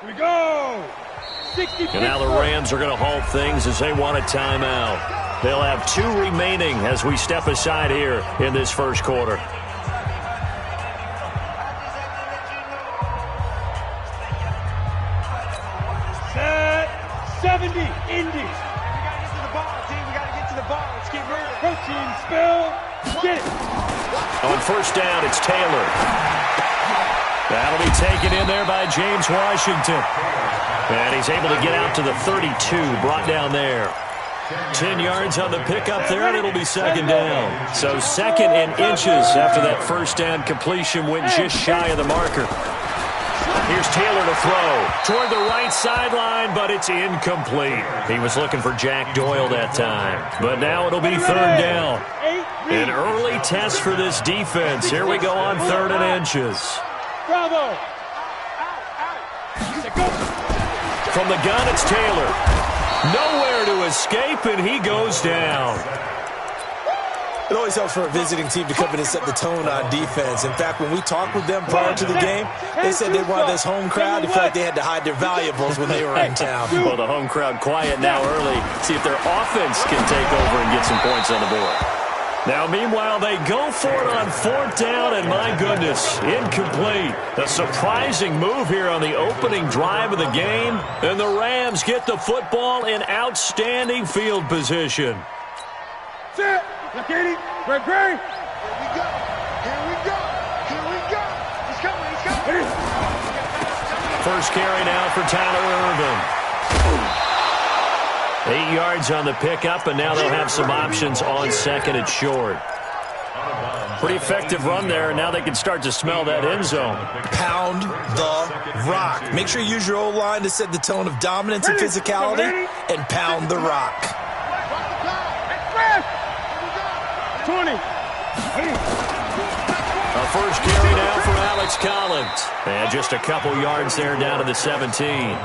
Here we go. 60. And now the Rams are going to halt things as they want a timeout. They'll have 2 remaining as we step aside here in this first quarter. Set. 70. Indy. We got to get to the ball, team. We got to get to the ball. Let's keep moving. Protein spill. Get it. On first down, it's Taylor. That'll be taken in there by James Washington. And he's able to get out to the 32, brought down there. 10 yards on the pickup there, and it'll be second down. So second and inches after that first down completion went just shy of the marker. Here's Taylor to throw toward the right sideline, but it's incomplete. He was looking for Jack Doyle that time. But now it'll be third down. An early test for this defense. Here we go on third and inches. Bravo. From the gun, it's Taylor. Nowhere to escape, and he goes down. It always helps for a visiting team to come in and set the tone on defense. In fact, when we talked with them prior to the game, they said they wanted this home crowd to feel like they had to hide their valuables when they were in town. Well, the home crowd quiet now early. See if their offense can take over and get some points on the board. Now, meanwhile, they go for it on fourth down, and my goodness, incomplete. A surprising move here on the opening drive of the game, and the Rams get the football in outstanding field position. Sit. Now, Katie. Great. Here we go. Here we go. Here we go. He's coming. He's coming. First carry now for Tyler Irvin. 8 yards on the pickup, and now they'll have some options on second and short. Pretty effective run there, and now they can start to smell that end zone. Pound the rock. Make sure you use your O-line to set the tone of dominance and physicality, and pound the rock. 20. A first carry now for Alex Collins. And just a couple yards there down to the 17.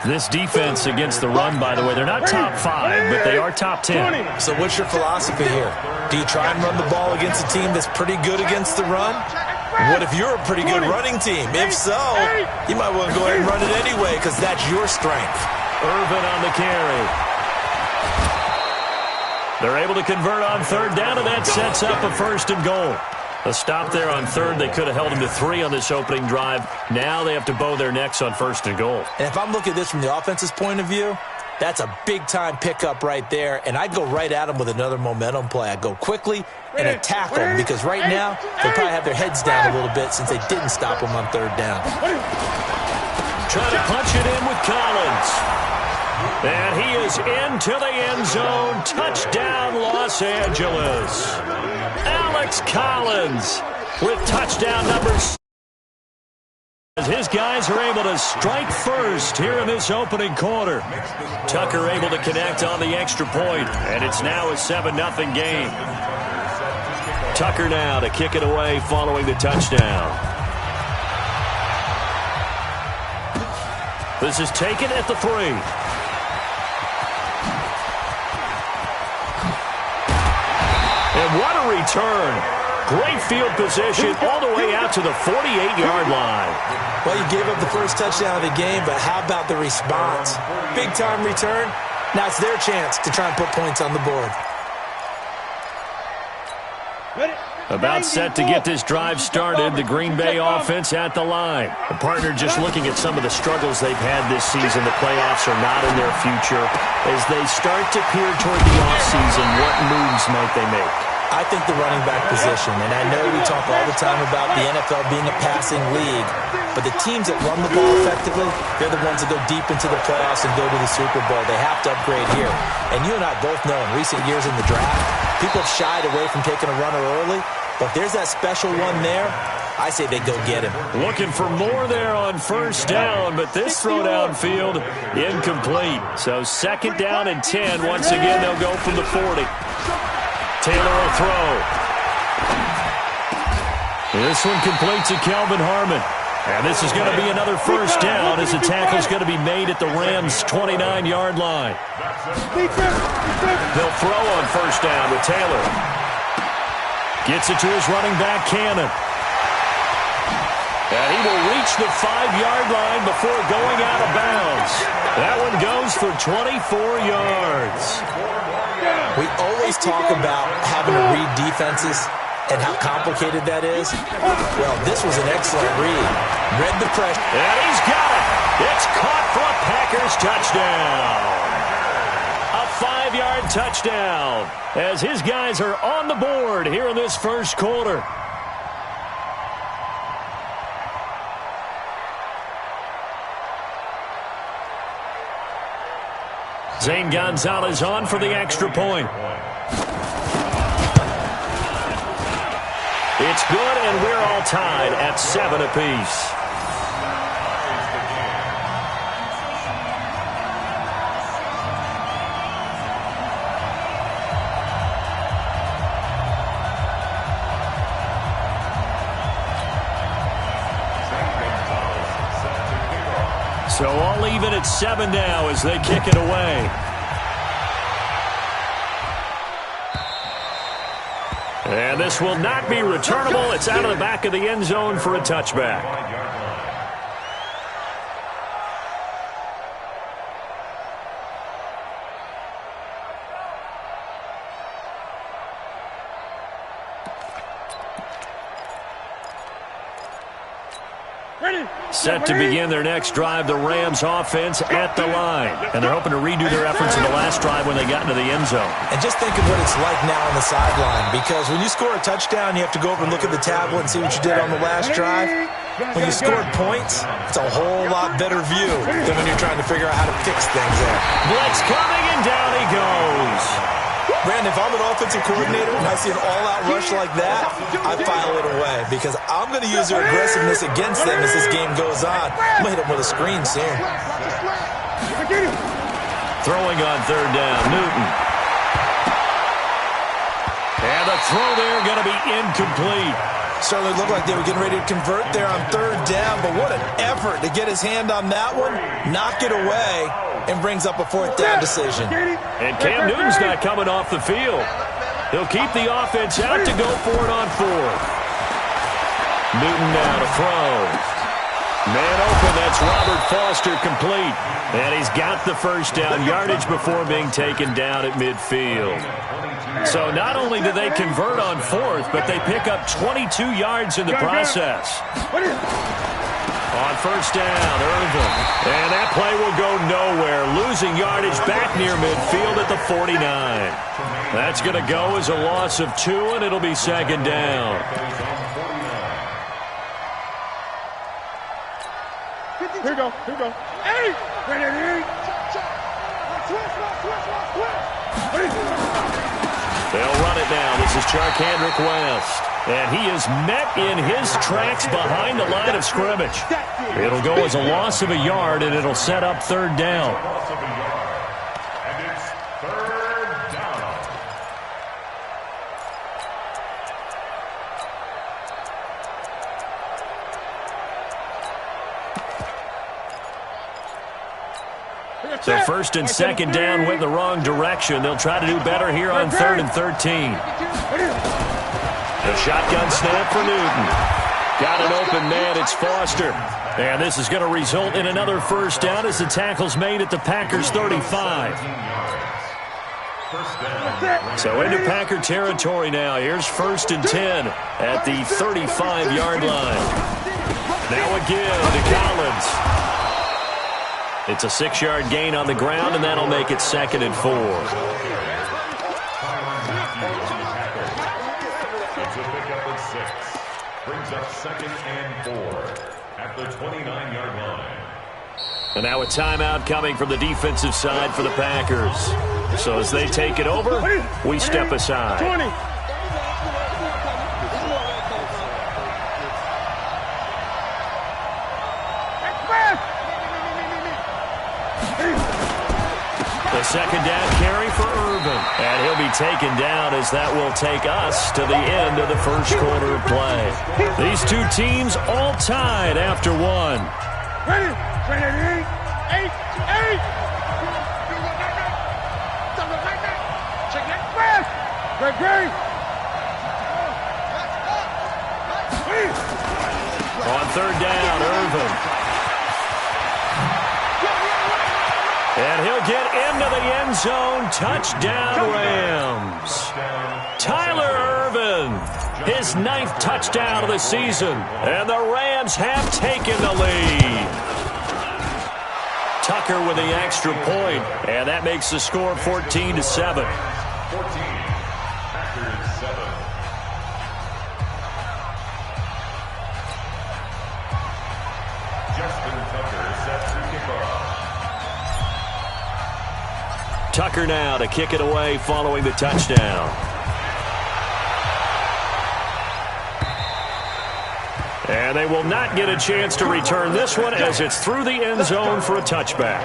This defense against the run, by the way, they're not top 5, but they are top 10. So what's your philosophy here? Do you try and run the ball against a team that's pretty good against the run? What if you're a pretty good running team? If so, you might want to go ahead and run it anyway because that's your strength. Irvin on the carry. They're able to convert on third down, and that sets up a first and goal. A stop there on third. They could have held them to 3 on this opening drive. Now they have to bow their necks on first and goal. And if I'm looking at this from the offense's point of view, that's a big-time pickup right there, and I'd go right at them with another momentum play. I'd go quickly and attack them because right now they probably have their heads down a little bit since they didn't stop them on third down. Trying to punch it in with Collins. And he is into the end zone. Touchdown, Los Angeles. Alex Collins with touchdown numbers. As his guys are able to strike first here in this opening quarter. Tucker able to connect on the extra point, and it's now a 7-0 game. Tucker now to kick it away following the touchdown. This is taken at the 3. And what a return. Great field position all the way out to the 48-yard line. Well, you gave up the first touchdown of the game, but how about the response? Big-time return. Now it's their chance to try and put points on the board. About set to get this drive started, the Green Bay offense at the line. The partner just looking at some of the struggles they've had this season. The playoffs are not in their future. As they start to peer toward the offseason, what moves might they make? I think the running back position, and I know we talk all the time about the NFL being a passing league, but the teams that run the ball effectively, they're the ones that go deep into the playoffs and go to the Super Bowl. They have to upgrade here. And you and I both know in recent years in the draft, people have shied away from taking a runner early, but if there's that special one there, I say they go get him. Looking for more there on first down, but this throw downfield incomplete. So second down and 10. Once again, they'll go from the 40. Taylor will throw. This one complete to Kelvin Harmon. And this is going to be another first down as the tackle's going to be made at the Rams' 29-yard line. They'll throw on first down with Taylor. Gets it to his running back, Cannon. And he will reach the 5-yard line before going out of bounds. That one goes for 24 yards. We always talk about having to read defenses and how complicated that is. Well, this was an excellent read. Read the pressure. And he's got it. It's caught for a Packers touchdown. A 5-yard touchdown as his guys are on the board here in this first quarter. Zane Gonzalez on for the extra point. It's good, and we're all tied at 7 apiece. So all even at 7 now as they kick it away. And this will not be returnable. It's out of the back of the end zone for a touchback. Set to begin their next drive, the Rams offense at the line. And they're hoping to redo their efforts in the last drive when they got into the end zone. And just think of what it's like now on the sideline, because when you score a touchdown, you have to go over and look at the tablet and see what you did on the last drive. When you scored points, it's a whole lot better view than when you're trying to figure out how to fix things there. Blitz coming, and down he goes. Brandon, if I'm an offensive coordinator and I see an all-out rush like that, I file it away because I'm going to use their aggressiveness against them as this game goes on. I'm going to hit them with a screen soon. Throwing on third down, Newton. And the throw there going to be incomplete. Certainly looked like they were getting ready to convert there on third down, but what an effort to get his hand on that one, knock it away, and brings up a fourth down decision. And Cam Newton's not coming off the field. He'll keep the offense out to go for it on fourth. Newton now to throw. Man open, that's Robert Foster complete. And he's got the first down yardage before being taken down at midfield. So not only do they convert on fourth, but they pick up 22 yards in the process. On first down, Irvin. And that play will go nowhere. Losing yardage back near midfield at the 49. That's going to go as a loss of 2, and it'll be second down. Here we go. Here we go. Hey! They'll run it now. This is Charkandrick West. And he is met in his tracks behind the line of scrimmage. It'll go as a loss of a yard, and it'll set up third down. And it's third down. So first and second down went in the wrong direction. They'll try to do better here on 3rd and 13. The shotgun snap for Newton. Got an open man. It's Foster. And this is going to result in another first down as the tackle's made at the Packers 35. So into Packer territory now. Here's 1st and 10 at the 35-yard line. Now again to Collins. It's a 6-yard gain on the ground, and that'll make it 2nd and 4. It's a pickup of 6. Brings up 2nd and 4 at the 29-yard line. And now a timeout coming from the defensive side for the Packers. So as they take it over, we step aside. 20. The second down carry for Irvin. And he'll be taken down as that will take us to the end of the first quarter of play. These two teams all tied after one. Ready? Ready? 8. Check it. Great. On third down, Irvin. And he'll get into the end zone. Touchdown, Rams. Tyler Irvin, his 9th touchdown of the season. And the Rams have taken the lead. Tucker with the extra point, and that makes the score 14-7. 14, Packers 7. Justin Tucker set to kick off. Tucker now to kick it away following the touchdown. And they will not get a chance to return this one as it's through the end zone for a touchback.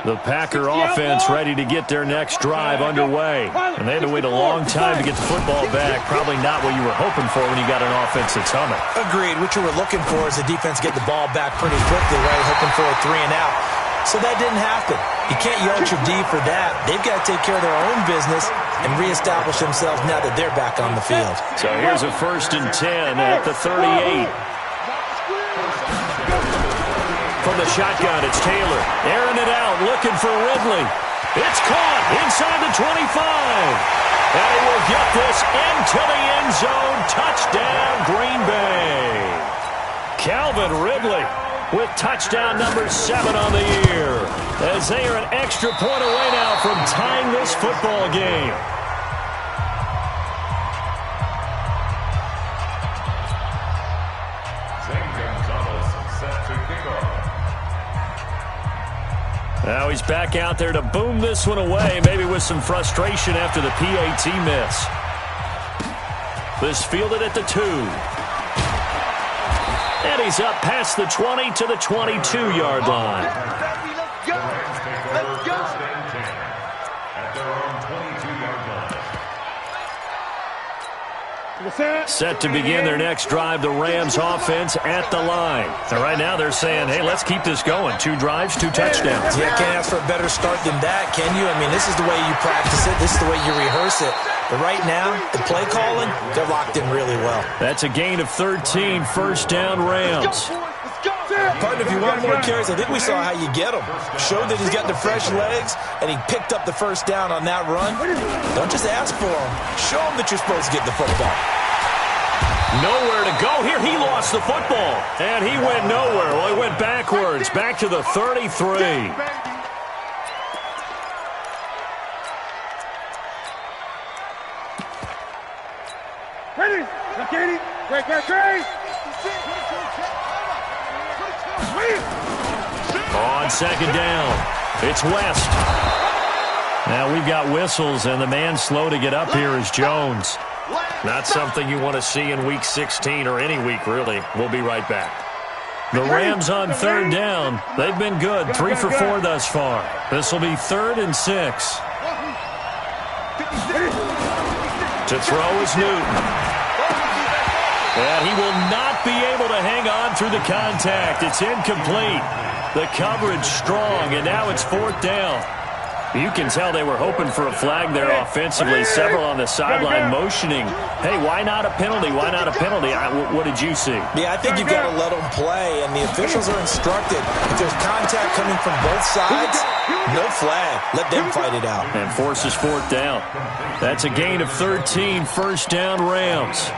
The Packer offense ready to get their next drive underway. And they had to wait a long time to get the football back. Probably not what you were hoping for when you got an offense that's humming. Agreed. What you were looking for is the defense get the ball back pretty quickly, right? Hoping for a 3-and-out. So that didn't happen. You can't yell at your D for that. They've got to take care of their own business and reestablish themselves now that they're back on the field. So here's a 1st and 10 at the 38. From the shotgun, it's Taylor. Airing it out, looking for Ridley. It's caught inside the 25. And he will get this into the end zone. Touchdown, Green Bay. Calvin Ridley with touchdown number 7 on the year, as they are an extra point away now from tying this football game. Now he's back out there to boom this one away, maybe with some frustration after the PAT miss. This fielded at the 2. And he's up past the 20 to the 22-yard line. Let's go. Let's go. At their own 22-yard line. Set to begin their next drive, the Rams offense at the line. And right now they're saying, hey, let's keep this going. 2 drives, 2 touchdowns. Yeah, can't ask for a better start than that, can you? I mean, this is the way you practice it. This is the way you rehearse it. But right now, the play calling, they're locked in really well. That's a gain of 13, 1st down Rams. Partner, if you want more carries, I think we saw how you get them. Showed that he's got the fresh legs, and he picked up the 1st down on that run. Don't just ask for them. Show them that you're supposed to get the football. Nowhere to go here. He lost the football, and he went nowhere. Well, he went backwards, back to the 33. Ready? Katie. Great. On 2nd down, it's West. Now we've got whistles, and the man slow to get up here is Jones. Not something you want to see in Week 16 or any week, really. We'll be right back. The Rams on 3rd down. They've been good, 3 for 4 thus far. This will be 3rd and 6. To throw is Newton. And he will not be able to hang on through the contact. It's incomplete. The coverage strong, and now it's 4th down. You can tell they were hoping for a flag there offensively. Several on the sideline motioning, hey, why not a penalty? Why not a penalty? What did you see? Yeah, I think you've got to let them play, and the officials are instructed. If there's contact coming from both sides, no flag. Let them fight it out. And forces 4th down. That's a gain of 13, 1st down Rams.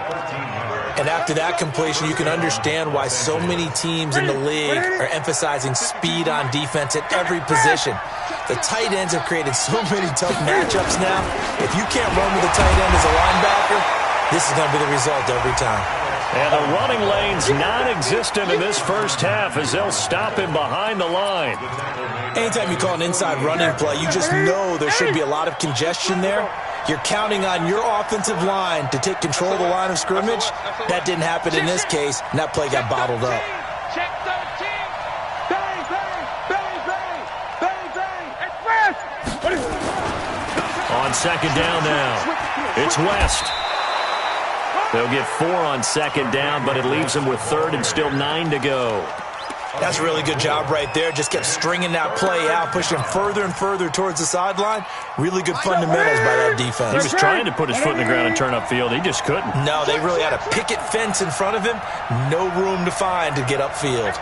And after that completion, you can understand why so many teams in the league are emphasizing speed on defense at every position. The tight ends have created so many tough matchups now. If you can't run with a tight end as a linebacker, this is going to be the result every time. And the running lane's non-existent in this first half as they'll stop him behind the line. Anytime you call an inside running play, you just know there should be a lot of congestion there. You're counting on your offensive line to take control of the line of scrimmage. That didn't happen in this case, and that play got bottled up. Check 13. Bang, bang, bang, bang, bang, bang. It's West. On 2nd down now, it's West. They'll get 4 on 2nd down, but it leaves them with 3rd and still 9 to go. That's a really good job right there. Just kept stringing that play out, pushing him further and further towards the sideline. Really good fundamentals by that defense. He was trying to put his foot in the ground and turn upfield. He just couldn't. No, they really had a picket fence in front of him. No room to find to get upfield.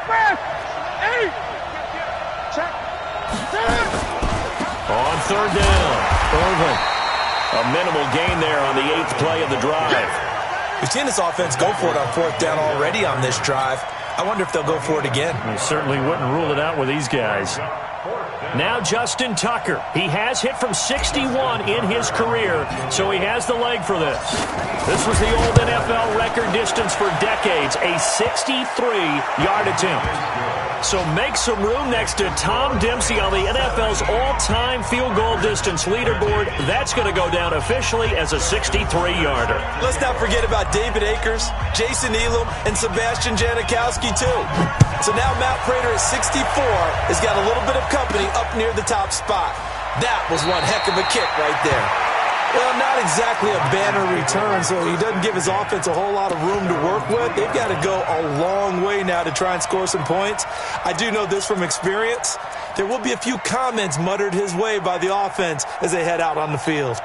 On third down, Irvin. A minimal gain there on the 8th play of the drive. We've seen this offense go for it on 4th down already on this drive. I wonder if they'll go for it again. We certainly wouldn't rule it out with these guys. Now Justin Tucker. He has hit from 61 in his career, so he has the leg for this. This was the old NFL record distance for decades, a 63-yard attempt. So make some room next to Tom Dempsey on the NFL's all-time field goal distance leaderboard. That's going to go down officially as a 63-yarder. Let's not forget about David Akers, Jason Elam, and Sebastian Janikowski, too. So now Matt Prater at 64 has got a little bit of company up near the top spot. That was one heck of a kick right there. Well, not exactly a banner return, so he doesn't give his offense a whole lot of room to work with. They've got to go a long way now to try and score some points. I do know this from experience. There will be a few comments muttered his way by the offense as they head out on the field.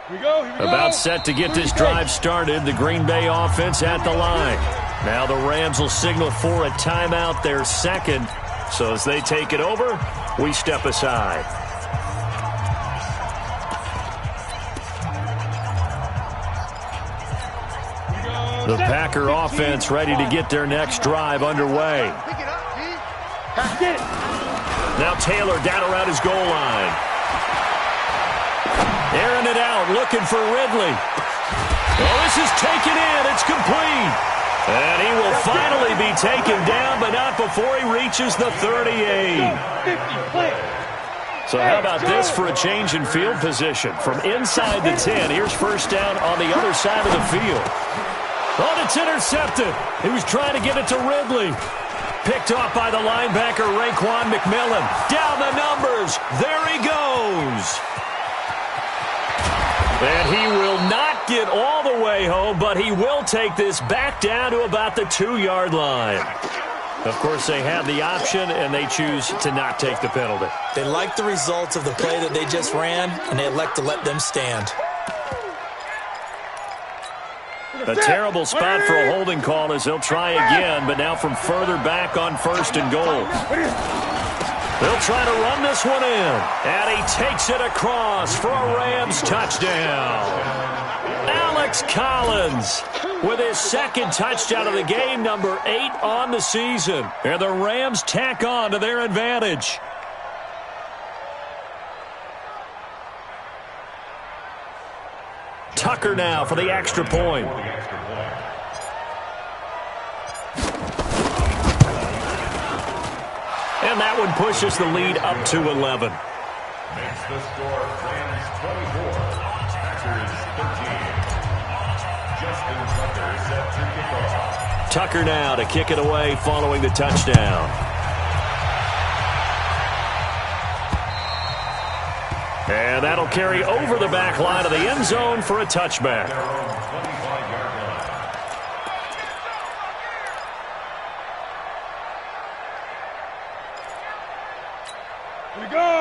Here we go. About set to get this drive started, the Green Bay offense at the line. Now the Rams will signal for a timeout, their second. So as they take it over, we step aside. The Packer offense ready to get their next drive underway. Now Taylor down around his goal line. Airing it out, looking for Ridley. Oh, this is taken in. It's complete. And he will finally be taken down, but not before he reaches the 38. So how about this for a change in field position? From inside the 10, here's first down on the other side of the field. Oh, it's intercepted. He was trying to get it to Ridley. Picked off by the linebacker, Raekwon McMillan. Down the numbers. There he goes. And he will not get all the way home, but he will take this back down to about the 2-yard line. Of course, they have the option, and they choose to not take the penalty. They like the results of the play that they just ran, and they elect to let them stand. A terrible spot for a holding call as they'll try again, but now from further back on first and goal. They'll try to run this one in. And he takes it across for a Rams touchdown. Alex Collins with his second touchdown of the game, number 8 on the season. And the Rams tack on to their advantage. Tucker now for the extra point. And that one pushes the lead up to 11. Makes the score Rams 24, Packers 13. Justin Tucker set to kick off. Tucker now to kick it away following the touchdown. And that'll carry over the back line of the end zone for a touchback.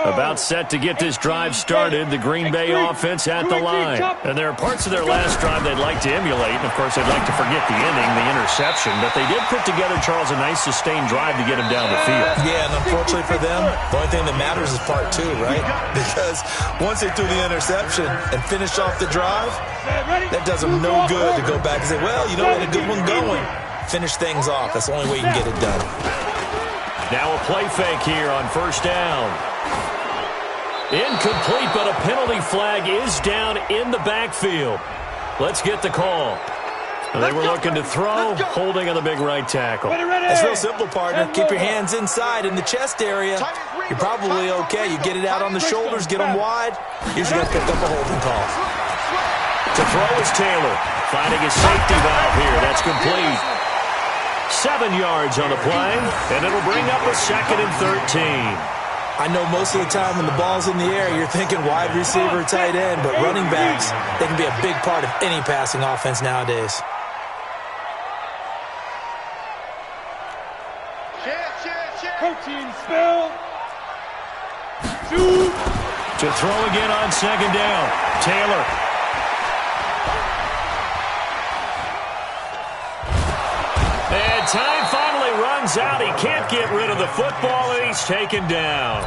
About set to get this drive started, the Green Bay offense at the line. And there are parts of their last drive they'd like to emulate. And, of course, they'd like to forget the ending, the interception. But they did put together, Charles, a nice sustained drive to get him down the field. Yeah, and unfortunately for them, the only thing that matters is part 2, right? Because once they threw the interception and finished off the drive, that does them no good to go back and say, well, you know, we had a good one going. Finish things off. That's the only way you can get it done. Now a play fake here on first down. Incomplete, but a penalty flag is down in the backfield. Let's get the call. They were looking to throw, holding on the big right tackle. It's real simple, partner. Keep your hands inside in the chest area. You're probably okay. You get it out on the shoulders, get them wide. Usually going to pick up a holding call. To throw is Taylor, finding his safety valve here. That's complete. 7 yards on the play, and it'll bring up a 2nd and 13. I know most of the time when the ball's in the air, you're thinking wide receiver, tight end, but running backs, they can be a big part of any passing offense nowadays. Protein spill. Shoot. To throw again on second down. Taylor. And time finally runs out. He can't get rid of the football, and he's taken down.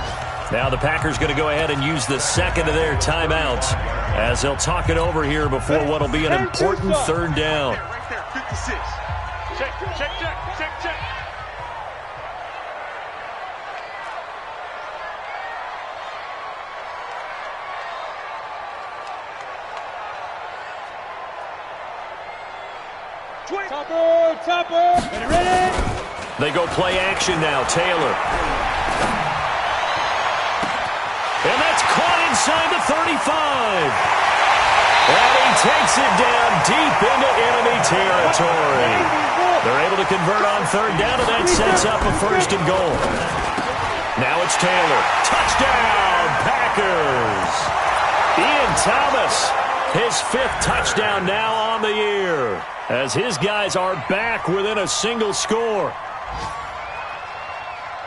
Now the Packers going to go ahead and use the second of their timeouts as they'll talk it over here before what will be an important third down. Right there, 56. Check. 20. Topper. Ready? They go play action now. Taylor. And that's caught inside the 35. And he takes it down deep into enemy territory. They're able to convert on third down, and that sets up a first and goal. Now it's Taylor. Touchdown, Packers. Ian Thomas, his 5th touchdown now on the year, as his guys are back within a single score.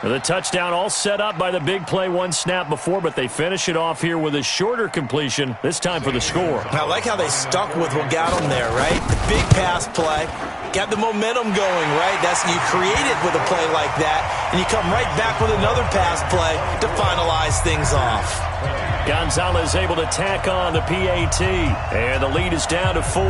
The touchdown all set up by the big play one snap before, but they finish it off here with a shorter completion, this time for the score. I like how they stuck with what got them there, right? The big pass play, got the momentum going, right? That's you create it with a play like that, and you come right back with another pass play to finalize things off. Gonzalez able to tack on the PAT, and the lead is down to 4.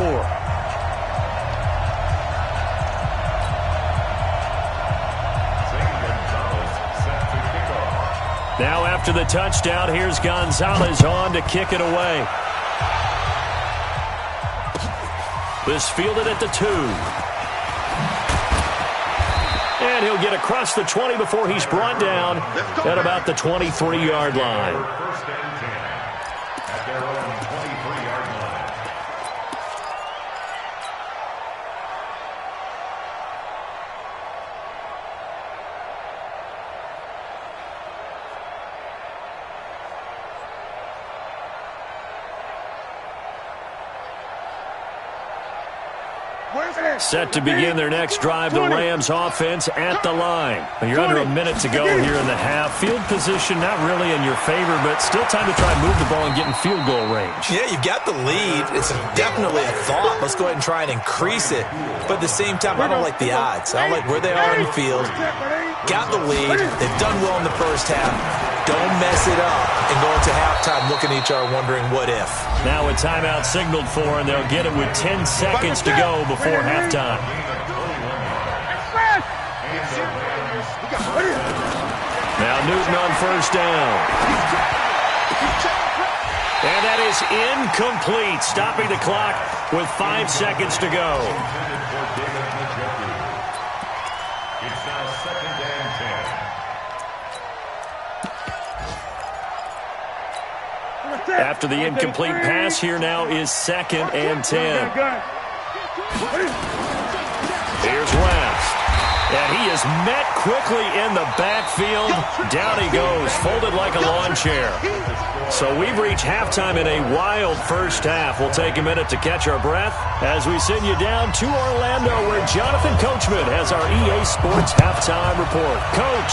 Now after the touchdown, here's Gonzalez on to kick it away. This fielded at the 2. And he'll get across the 20 before he's brought down at about the 23-yard line. First and 10 at their own 23-yard line. Set to begin their next drive, the Rams offense at the line. You're under a minute to go here in the half. Field position not really in your favor, but still time to try and move the ball and get in field goal range. Yeah, you've got the lead. It's definitely a thought. Let's go ahead and try and increase it. But at the same time, I don't like the odds. I don't like where they are in the field. Got the lead. They've done well in the first half. Don't mess it up and go into halftime looking at each other wondering what if. Now a timeout signaled for, and they'll get it with 10 seconds to go before halftime. Now Newton on first down. And that is incomplete, stopping the clock with 5 seconds to go. It's now 2nd and 10. After the incomplete pass, here now is 2nd and 10. Here's West. And he is met quickly in the backfield. Down he goes, folded like a lawn chair. So we've reached halftime in a wild first half. We'll take a minute to catch our breath as we send you down to Orlando, where Jonathan Coachman has our EA Sports halftime report. Coach,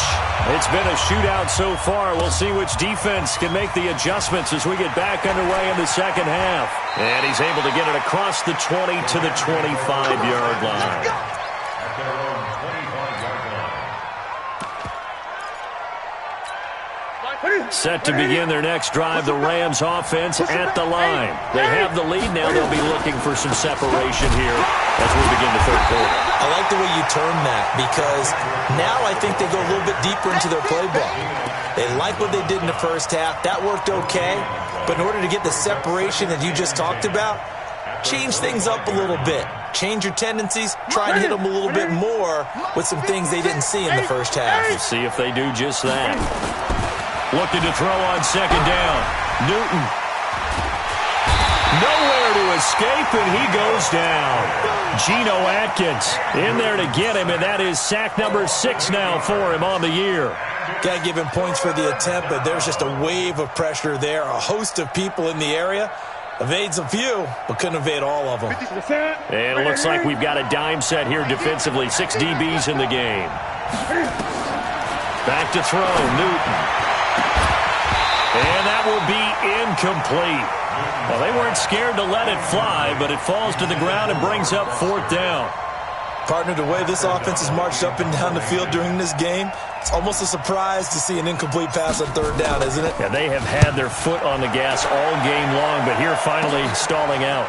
it's been a shootout so far. We'll see which defense can make the adjustments as we get back underway in the second half. And he's able to get it across the 20 to the 25-yard line. At their own 25-yard line. Set to begin their next drive, the Rams offense at the line. They have the lead now. They'll be looking for some separation here as we begin the third quarter. I like the way you term that, because now I think they go a little bit deeper into their playbook. They like what they did in the first half. That worked okay. But in order to get the separation that you just talked about, change things up a little bit. Change your tendencies. Try and hit them a little bit more with some things they didn't see in the first half. We'll see if they do just that. Looking to throw on second down. Newton. Nowhere to escape, and he goes down. Geno Atkins in there to get him, and that is sack number 6 now for him on the year. Got to give him points for the attempt, but there's just a wave of pressure there. A host of people in the area. Evades a few, but couldn't evade all of them. And it looks like we've got a dime set here defensively. 6 DBs in the game. Back to throw, Newton. And that will be incomplete. Well, they weren't scared to let it fly, but it falls to the ground and brings up 4th down. Partner, the way this offense has marched up and down the field during this game, it's almost a surprise to see an incomplete pass on 3rd down, isn't it? Yeah, they have had their foot on the gas all game long, but here finally stalling out.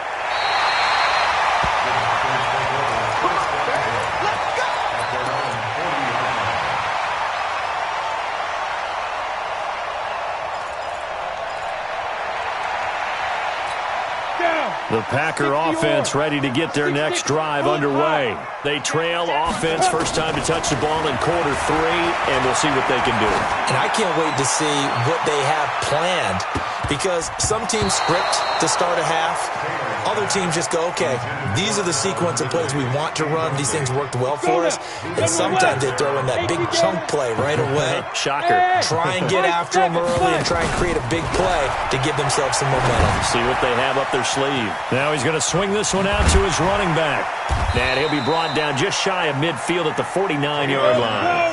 The Packer offense ready to get their next drive underway. They trail offense, first time to touch the ball in quarter 3, and we'll see what they can do. And I can't wait to see what they have planned, because some teams script to start a half. Other teams just go, okay, these are the sequence of plays we want to run. These things worked well for us. And sometimes they throw in that big chunk play right away. Shocker. Try and get after them early and try and create a big play to give themselves some momentum. See what they have up their sleeve. Now he's going to swing this one out to his running back. And he'll be brought down just shy of midfield at the 49-yard line.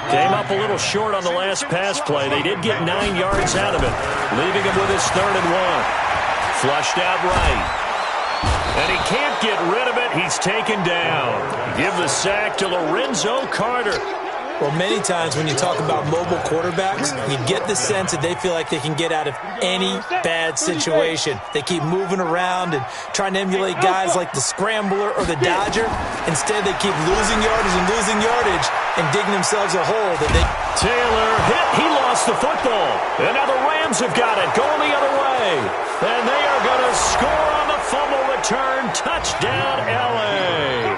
Came up a little short on the last pass play. They did get 9 yards out of it, leaving him with his 3rd and 1. Flushed out right. And he can't get rid of it. He's taken down. Give the sack to Lorenzo Carter. Well, many times when you talk about mobile quarterbacks, you get the sense that they feel like they can get out of any bad situation. They keep moving around and trying to emulate guys like the scrambler or the dodger. Instead, they keep losing yardage and digging themselves a hole that they... Taylor hit. He lost the football. And now the Rams have got it going the other way. And they are going to score on the fumble return. Touchdown, L.A.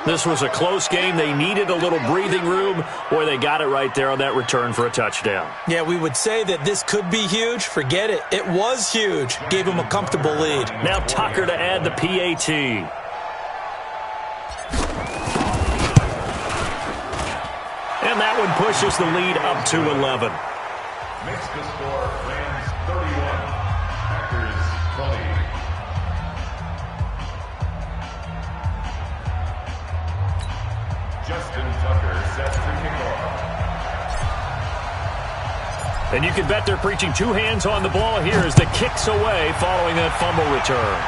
This was a close game. They needed a little breathing room. Boy, they got it right there on that return for a touchdown. Yeah, we would say that this could be huge. Forget it. It was huge. Gave them a comfortable lead. Now Tucker to add the PAT. And that one pushes the lead up to 11. Makes the score Rams 31, Packers 20. Justin Tucker set to kick off. And you can bet they're preaching 2 hands on the ball here as the kick's away following that fumble return.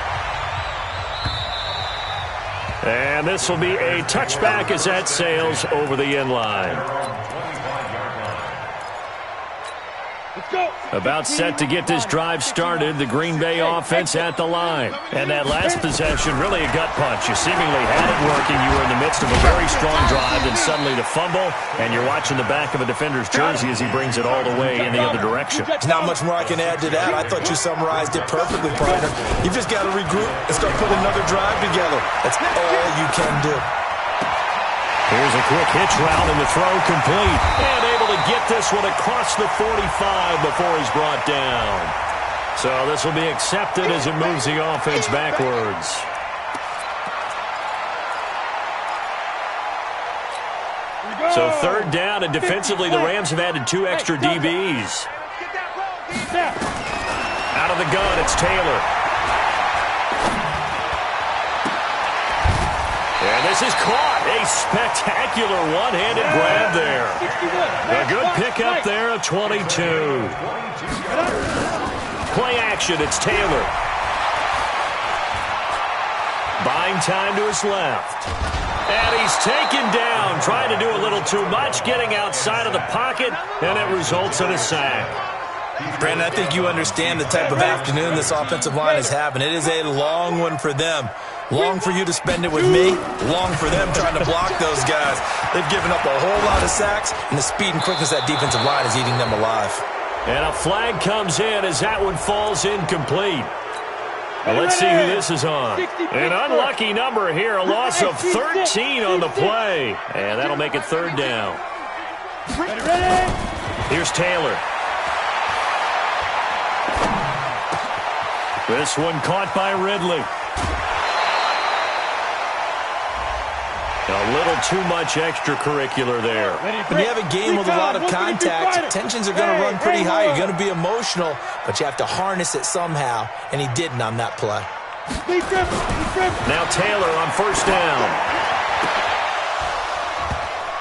And this will be a touchback as that sails over the end line. About set to get this drive started, the Green Bay offense at the line. And that last possession, really a gut punch. You seemingly had it working. You were in the midst of a very strong drive, and suddenly the fumble, and you're watching the back of a defender's jersey as he brings it all the way in the other direction. Not much more I can add to that. I thought you summarized it perfectly, partner. You've just got to regroup and start putting another drive together. That's all you can do. Here's a quick hitch route, and the throw complete. And able to get this one across the 45 before he's brought down. So this will be accepted as it moves the offense backwards. So 3rd down, and defensively the Rams have added 2 extra DBs. Out of the gun, it's Taylor. And this is caught. A spectacular one-handed grab there. A good pickup there of 22. Play action, it's Taylor. Buying time to his left. And he's taken down, trying to do a little too much, getting outside of the pocket, and it results in a sack. Brandon, I think you understand the type of afternoon this offensive line is having. It is a long one for them. Long for you to spend it with me. Long for them trying to block those guys. They've given up a whole lot of sacks, and the speed and quickness of that defensive line is eating them alive. And a flag comes in as that one falls incomplete. Well, let's see who this is on. An unlucky number here, a loss of 13 on the play. And that'll make it 3rd down. Here's Taylor. This one caught by Ridley. A little too much extracurricular there. When you have a game with a lot of contact, tensions are going to run pretty high. You're going to be emotional, but you have to harness it somehow, and he didn't on that play. Now Taylor on 1st down.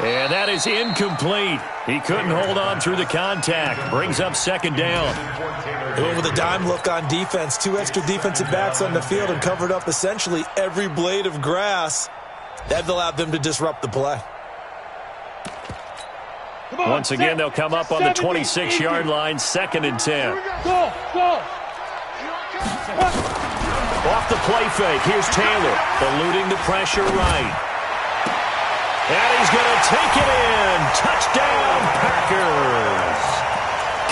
And that is incomplete. He couldn't hold on through the contact. Brings up second down. With a dime look on defense, 2 extra defensive backs on the field and covered up essentially every blade of grass. That allowed them to disrupt the play. Once again, they'll come up on the 26-yard line, 2nd and 10. Go! Off the play fake, here's Taylor, eluding the pressure right. And he's going to take it in. Touchdown, Packers.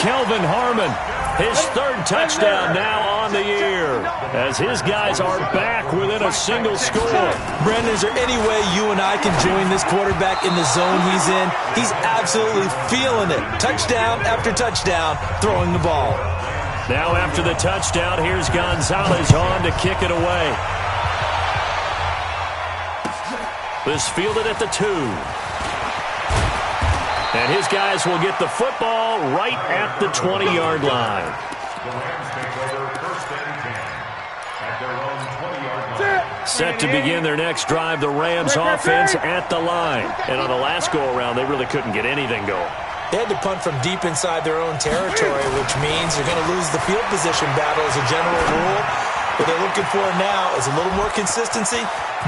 Kelvin Harmon, his 3rd touchdown now on the year, as his guys are back within a single score. Brandon, is there any way you and I can join this quarterback in the zone he's in? He's absolutely feeling it. Touchdown after touchdown, throwing the ball. Now after the touchdown, here's Gonzalez on to kick it away. This fielded at the 2. And his guys will get the football right at the 20-yard line. The Rams take over 1st and 10 at their own 20-yard line. Set to begin their next drive, the Rams offense at the line. And on the last go-around, they really couldn't get anything going. They had to punt from deep inside their own territory, which means they're going to lose the field position battle as a general rule. What they're looking for now is a little more consistency,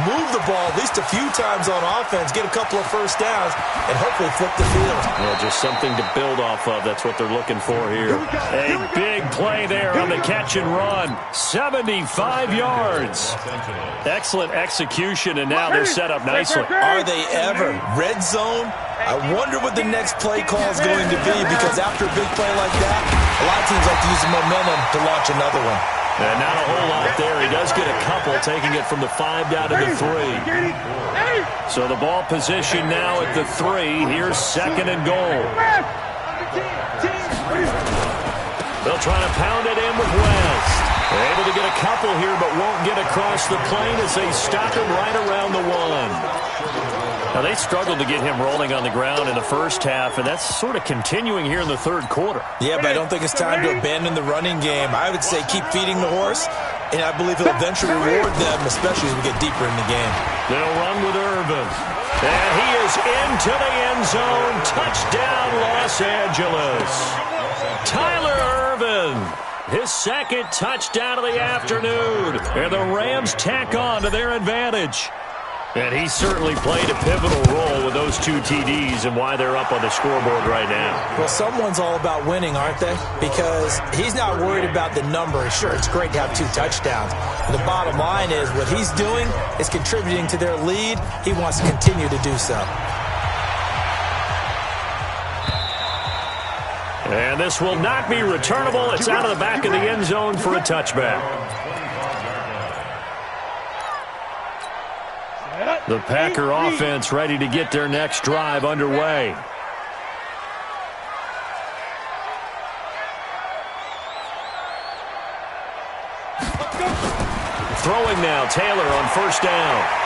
move the ball at least a few times on offense, get a couple of first downs, and hopefully flip the field. Yeah, just something to build off of. That's what they're looking for here. A big play there on the catch and run. 75 yards. Excellent execution, and now they're set up nicely. Are they ever? Red zone? I wonder what the next play call is going to be, because after a big play like that, a lot of teams like to use the momentum to launch another one. And not a whole lot there. He does get a couple, taking it from the 5 down to the 3. So the ball position now at the 3. Here's 2nd and goal. They'll try to pound it in with West. They're able to get a couple here, but won't get across the plane as they stop him right around the 1. Now, they struggled to get him rolling on the ground in the first half, and that's sort of continuing here in the 3rd quarter. Yeah, but I don't think it's time to abandon the running game. I would say keep feeding the horse, and I believe he'll eventually reward them, especially as we get deeper in the game. They'll run with Irvin. And he is into the end zone. Touchdown, Los Angeles. Tyler Irvin, his 2nd touchdown of the afternoon. And the Rams tack on to their advantage. And he certainly played a pivotal role with those 2 TDs and why they're up on the scoreboard right now. Well, someone's all about winning, aren't they? Because he's not worried about the number. Sure, it's great to have 2 touchdowns. But the bottom line is what he's doing is contributing to their lead. He wants to continue to do so. And this will not be returnable. It's out of the back of the end zone for a touchback. The Packer offense ready to get their next drive underway. Throwing now, Taylor on 1st down.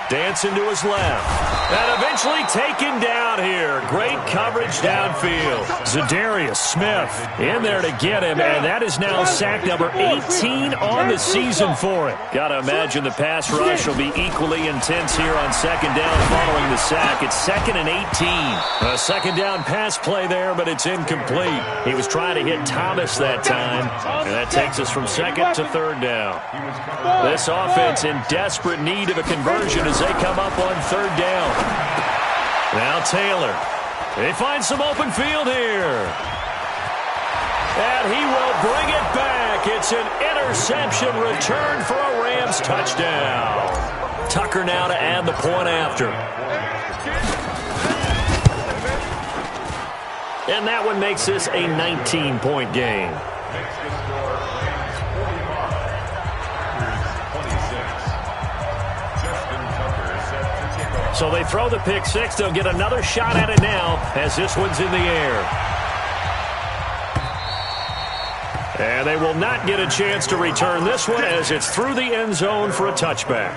Dancing to his left. And eventually taken down here. Great coverage downfield. Zadarius Smith in there to get him, and that is now sack number 18 on the season for it. Got to imagine the pass rush will be equally intense here on 2nd down following the sack. It's 2nd and 18. A 2nd down pass play there, but it's incomplete. He was trying to hit Thomas that time, and that takes us from 2nd to 3rd down. This offense in desperate need of a conversion as they come up on 3rd down. Now Taylor. They find some open field here. And he will bring it back. It's an interception return for a Rams touchdown. Tucker now to add the point after. And that one makes this a 19-point game. So they throw the pick 6. They'll get another shot at it now as this one's in the air. And they will not get a chance to return this one as it's through the end zone for a touchback.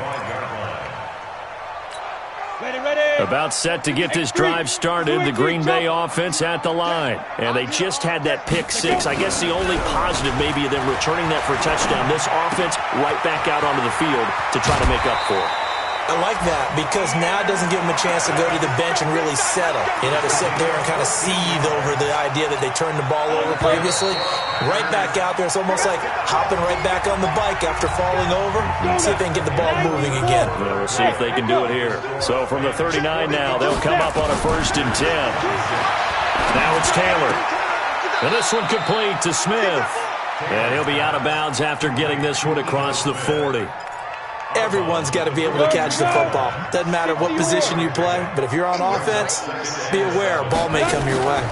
About set to get this drive started, the Green Bay offense at the line. And they just had that pick 6. I guess the only positive maybe of them returning that for a touchdown. This offense right back out onto the field to try to make up for it. I like that because now it doesn't give them a chance to go to the bench and really settle. You know, to sit there and kind of seethe over the idea that they turned the ball over previously. Right back out there. It's almost like hopping right back on the bike after falling over. See if they can get the ball moving again. Well, we'll see if they can do it here. So from the 39 now, they'll come up on a 1st and 10. Now it's Taylor. And this one complete to Smith. And he'll be out of bounds after getting this one across the 40. Everyone's got to be able to catch the football. Doesn't matter what position you play, but if you're on offense, be aware a ball may come your way.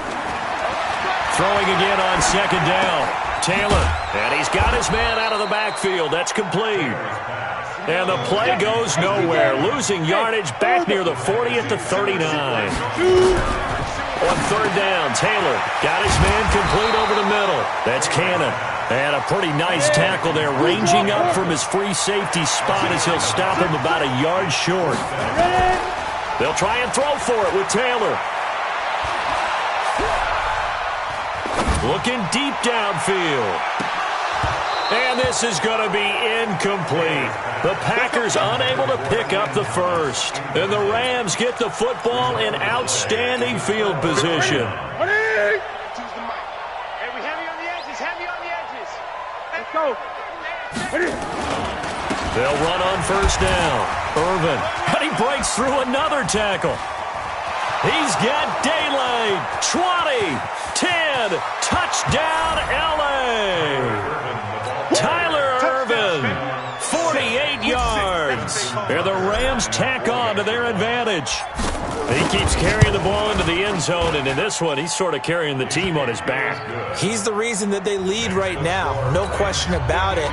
Throwing again on 2nd down. Taylor, and he's got his man out of the backfield. That's complete. And the play goes nowhere. Losing yardage back near the 40 at the 39. On 3rd down, Taylor got his man complete over the middle. That's Cannon. And a pretty nice tackle there, ranging up from his free safety spot as he'll stop him about a yard short. They'll try and throw for it with Taylor. Looking deep downfield. And this is going to be incomplete. The Packers unable to pick up the first. And the Rams get the football in outstanding field position. Go. They'll run on 1st down. Irvin, and he breaks through another tackle. He's got daylight. 20, 10, touchdown L.A. Tyler Irvin, 48 yards. And the Rams tack on to their advantage. He keeps carrying the ball into the end zone, and in this one, he's sort of carrying the team on his back. He's the reason that they lead right now. No question about it.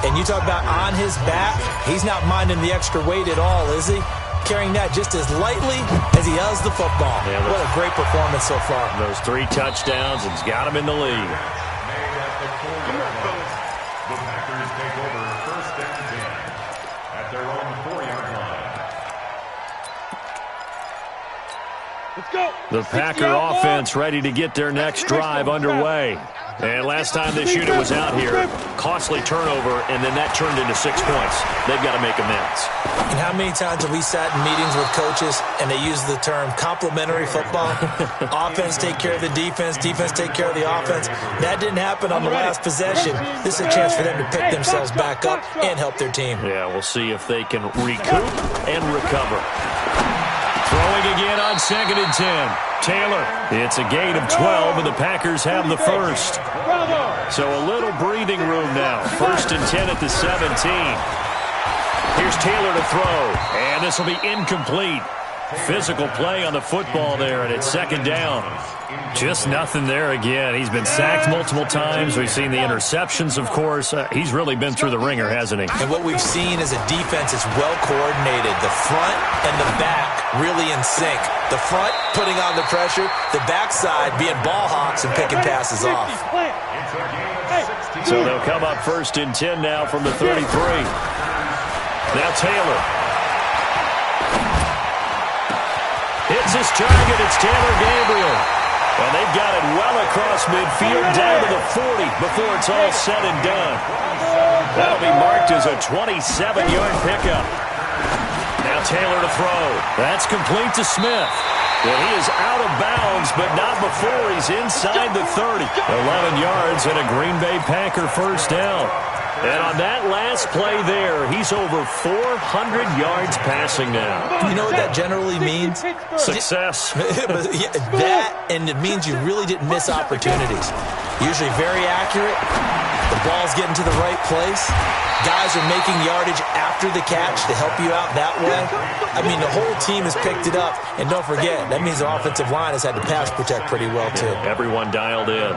And you talk about on his back, he's not minding the extra weight at all, is he? Carrying that just as lightly as he does the football. Yeah, what a great performance so far. Those 3 touchdowns, and he's got him in the lead. The Packers take over 1st and 10 at their own 4-yard line. Let's go. The Packer offense ready to get their next drive underway. And last time this unit was out here, costly turnover, and then that turned into 6 points. They've got to make amends. And how many times have we sat in meetings with coaches and they use the term complementary football? Offense take care of the defense, defense take care of the offense. That didn't happen on the last possession. This is a chance for them to pick themselves back up and help their team. Yeah, we'll see if they can recoup and recover. Throwing again on 2nd and 10. Taylor, it's a gain of 12, and the Packers have the first. So a little breathing room now. 1st and 10 at the 17. Here's Taylor to throw, and this will be incomplete. Physical play on the football there, and it's 2nd down. Just nothing there again. He's been sacked multiple times. We've seen the interceptions, of course. He's really been through the ringer, hasn't he? And what we've seen is a defense that's well coordinated. The front and the back really in sync. The front putting on the pressure, the backside being ball hawks and picking passes off. So they'll come up 1st and 10 now from the 33. Now Taylor. Hits his target. It's Taylor Gabriel. And they've got it well across midfield down to the 40 before it's all said and done. That'll be marked as a 27-yard pickup. Now Taylor to throw. That's complete to Smith. Well, he is out of bounds, but not before he's inside the 30. 11 yards and a Green Bay Packer 1st down. And on that last play there, he's over 400 yards passing now. You know what that generally means? Success. That, and it means you really didn't miss opportunities. Usually very accurate. The ball's getting to the right place. Guys are making yardage after the catch to help you out that way. I mean, the whole team has picked it up. And don't forget, that means the offensive line has had to pass protect pretty well, too. Everyone dialed in.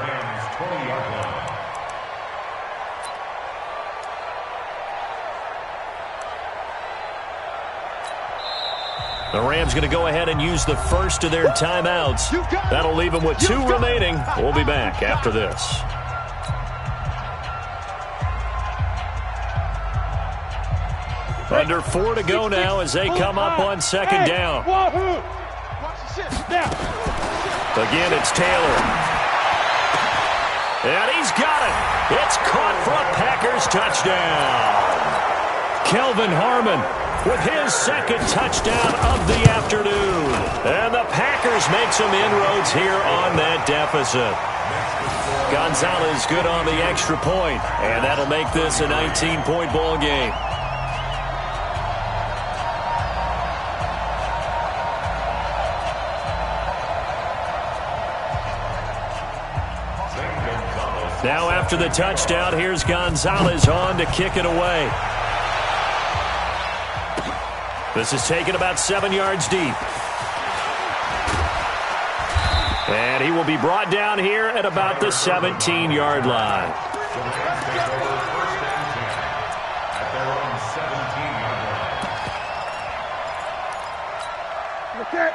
The Rams going to go ahead and use the first of their timeouts. That'll leave them with 2 remaining. We'll be back after this. Under 4 to go now as they come up on 2nd down. Again, it's Taylor. And he's got it. It's caught for a Packers touchdown. Kelvin Harmon with his his second touchdown of the afternoon. And the Packers make some inroads here on that deficit. Gonzalez good on the extra point, and that'll make this a 19-point ball game. Now after the touchdown, here's Gonzalez on to kick it away. This is taken about 7 yards deep. And he will be brought down here at about the 17-yard line.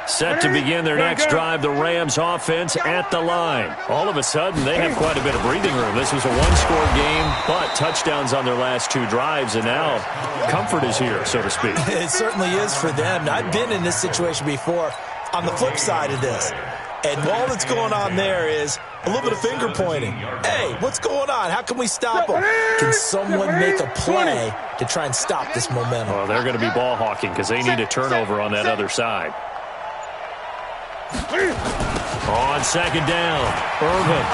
Set to begin their next drive, the Rams offense at the line. All of a sudden, they have quite a bit of breathing room. This was a one-score game, but touchdowns on their last 2 drives, and now comfort is here, so to speak. It certainly is for them. I've been in this situation before on the flip side of this. And all that's going on there is a little bit of finger pointing. Hey, what's going on? How can we stop them? Can someone make a play to try and stop this momentum? Well, they're going to be ball hawking because they need a turnover on that other side. On second down, Irvin.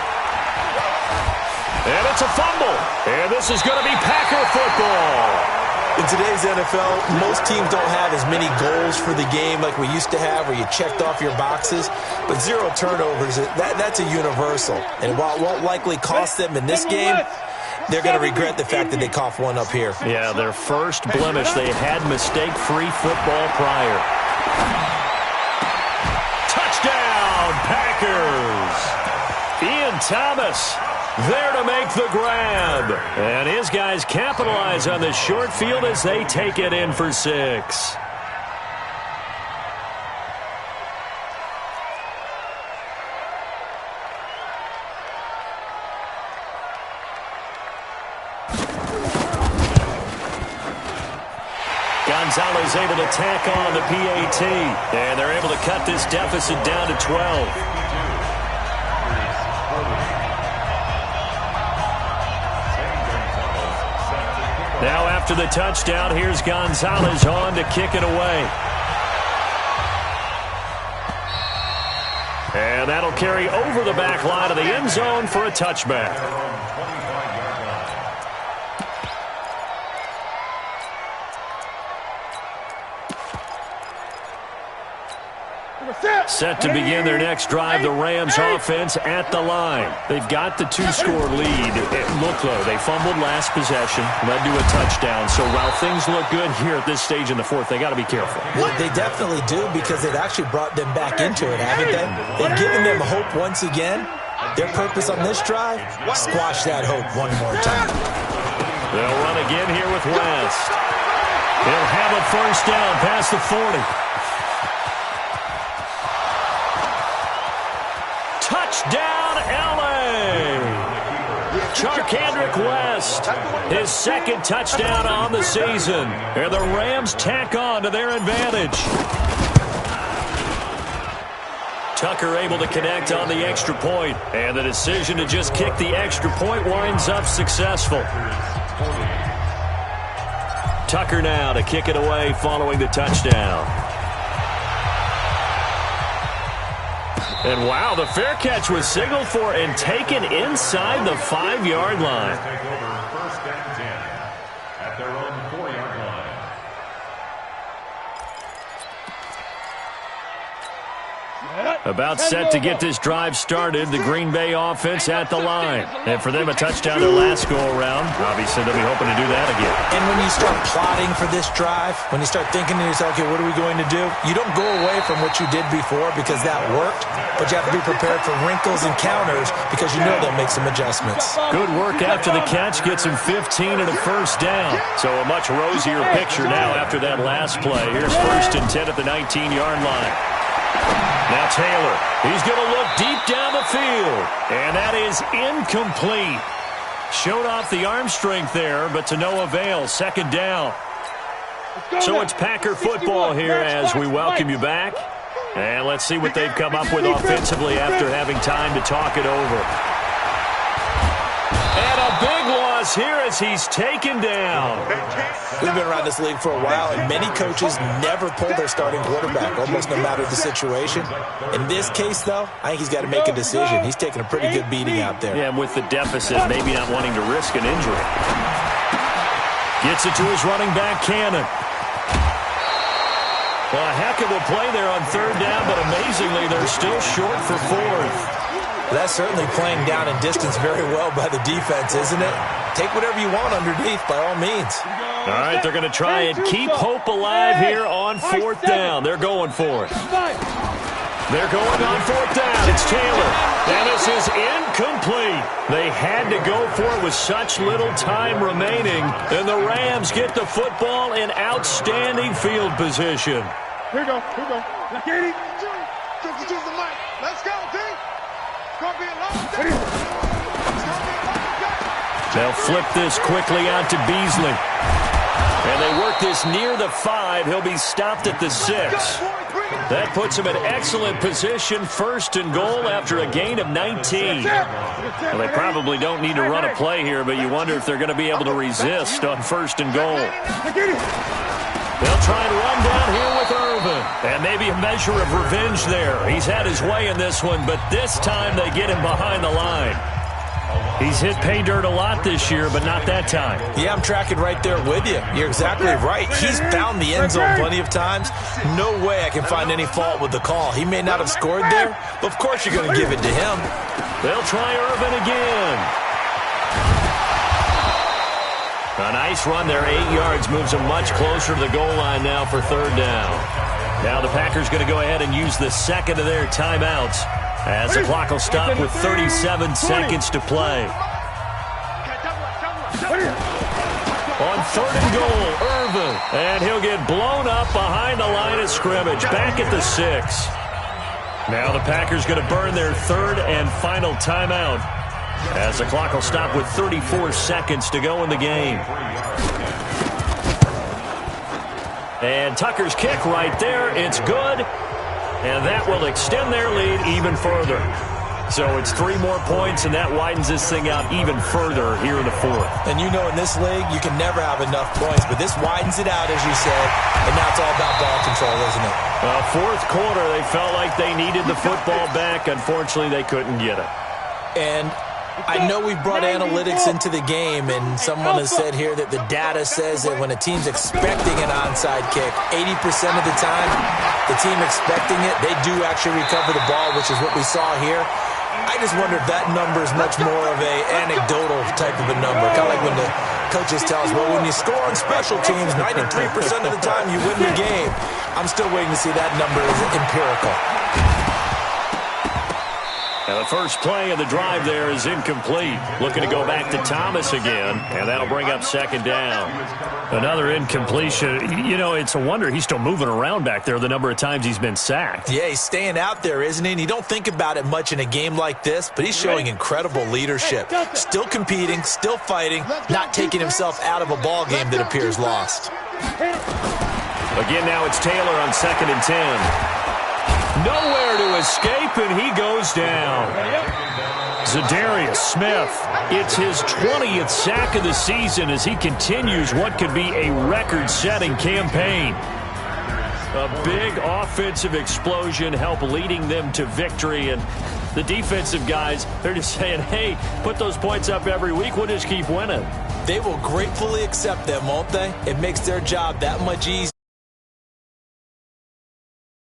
And it's a fumble. And this is going to be Packer football. In today's NFL, most teams don't have as many goals for the game like we used to have where you checked off your boxes. But 0 turnovers, that's a universal. And while it won't likely cost them in this game, they're going to regret the fact that they coughed one up here. Yeah, their first blemish. They had mistake-free football prior. Touchdown, Packers! Ian Thomas there to make the grab. And his guys capitalize on the short field as they take it in for 6. Gonzalez able to tack on the PAT. And they're able to cut this deficit down to 12. Now after the touchdown, here's Gonzalez on to kick it away. And that'll carry over the back line of the end zone for a touchback. Set to begin their next drive, the Rams offense at the line. They've got the 2-score lead. Look, though, they fumbled last possession, led to a touchdown. So while things look good here at this stage in the fourth, they got to be careful. Well, they definitely do because they've actually brought them back into it, haven't they? They've given them hope once again. Their purpose on this drive, squash that hope one more time. They'll run again here with West. They'll have a first down past the 40. Touchdown, L.A. Charkandrick West, his second touchdown on the season. And the Rams tack on to their advantage. Tucker able to connect on the extra point. And the decision to just kick the extra point winds up successful. Tucker now to kick it away following the touchdown. And wow, the fair catch was signaled for and taken inside the 5-yard line. Take over first and 10 at their own 4-yard line. About set to get this drive started, the Green Bay offense at the line. And for them, a touchdown their last go-around. Obviously, they'll be hoping to do that again. And when you start plotting for this drive, when you start thinking to yourself, okay, what are we going to do? You don't go away from what you did before because that worked, but you have to be prepared for wrinkles and counters because you know they'll make some adjustments. Good work after the catch, gets him 15 and a first down. So a much rosier picture now after that last play. Here's first and 10 at the 19-yard line. Now Taylor, he's going to look deep down the field, and that is incomplete. Showed off the arm strength there, but to no avail. Second down. So it's Packer football here as we welcome you back. And let's see what they've come up with offensively after having time to talk it over. And a big one loss here as he's taken down. We've been around this league for a while, and many coaches never pull their starting quarterback, almost no matter the situation. In this case, though, I think he's got to make a decision. He's taking a pretty good beating out there. Yeah, and with the deficit, maybe not wanting to risk an injury. Gets it to his running back, Cannon. Well, a heck of a play there on third down, but amazingly, they're still short for fourth. That's certainly playing down in distance very well by the defense, isn't it? Take whatever you want underneath, by all means. All right, they're going to try and keep hope alive here on fourth down. They're going for it. They're going on fourth down. It's Taylor. And this is incomplete. They had to go for it with such little time remaining. And the Rams get the football in outstanding field position. Here we go. Here we go. Now, Katie. Choose the mic. Let's go, D. It's going to be a long day. It's going to be a long day. They'll flip this quickly out to Beasley. And they work this near the 5. He'll be stopped at the 6. That puts him in excellent position, first and goal after a gain of 19. Well, they probably don't need to run a play here, but you wonder if they're going to be able to resist on first and goal. They'll try and run down here with Irvin. And maybe a measure of revenge there. He's had his way in this one, but this time they get him behind the line. He's hit pay dirt a lot this year, but not that time. Yeah, I'm tracking right there with you. You're exactly right. He's found the end zone plenty of times. No way I can find any fault with the call. He may not have scored there, but of course you're going to give it to him. They'll try Irvin again. A nice run there, 8 yards, moves him much closer to the goal line now for third down. Now the Packers going to go ahead and use the second of their timeouts, as the clock will stop with 37 seconds to play. On third and goal, Irvin. And he'll get blown up behind the line of scrimmage, back at the 6. Now the Packers going to burn their third and final timeout, as the clock will stop with 34 seconds to go in the game. And Tucker's kick right there. It's good. And that will extend their lead even further. So it's 3 more points, and that widens this thing out even further here in the fourth. And you know in this league, you can never have enough points, but this widens it out, as you said, and now it's all about ball control, isn't it? Fourth quarter, they felt like they needed the football back. Unfortunately, they couldn't get it. And I know we've brought analytics into the game, and someone has said here that the data says that when a team's expecting an onside kick, 80% of the time, the team expecting it, they do actually recover the ball, which is what we saw here. I just wonder if that number is much more of a anecdotal type of a number. Kind of like when the coaches tell us, well, when you score on special teams, 93% of the time you win the game. I'm still waiting to see that number is empirical. Now the first play of the drive there is incomplete. Looking to go back to Thomas again, and that'll bring up second down. Another incompletion. You know, it's a wonder he's still moving around back there the number of times he's been sacked. Yeah, he's staying out there, isn't he? And you don't think about it much in a game like this, but he's showing incredible leadership. Still competing, still fighting, not taking himself out of a ball game that appears lost. Again, now it's Taylor on 2nd and 10. Nowhere to escape, and he goes down. Za'Darius Smith, it's his 20th sack of the season as he continues what could be a record-setting campaign. A big offensive explosion helped leading them to victory, and the defensive guys, they're just saying, hey, put those points up every week, we'll just keep winning. They will gratefully accept them, won't they? It makes their job that much easier.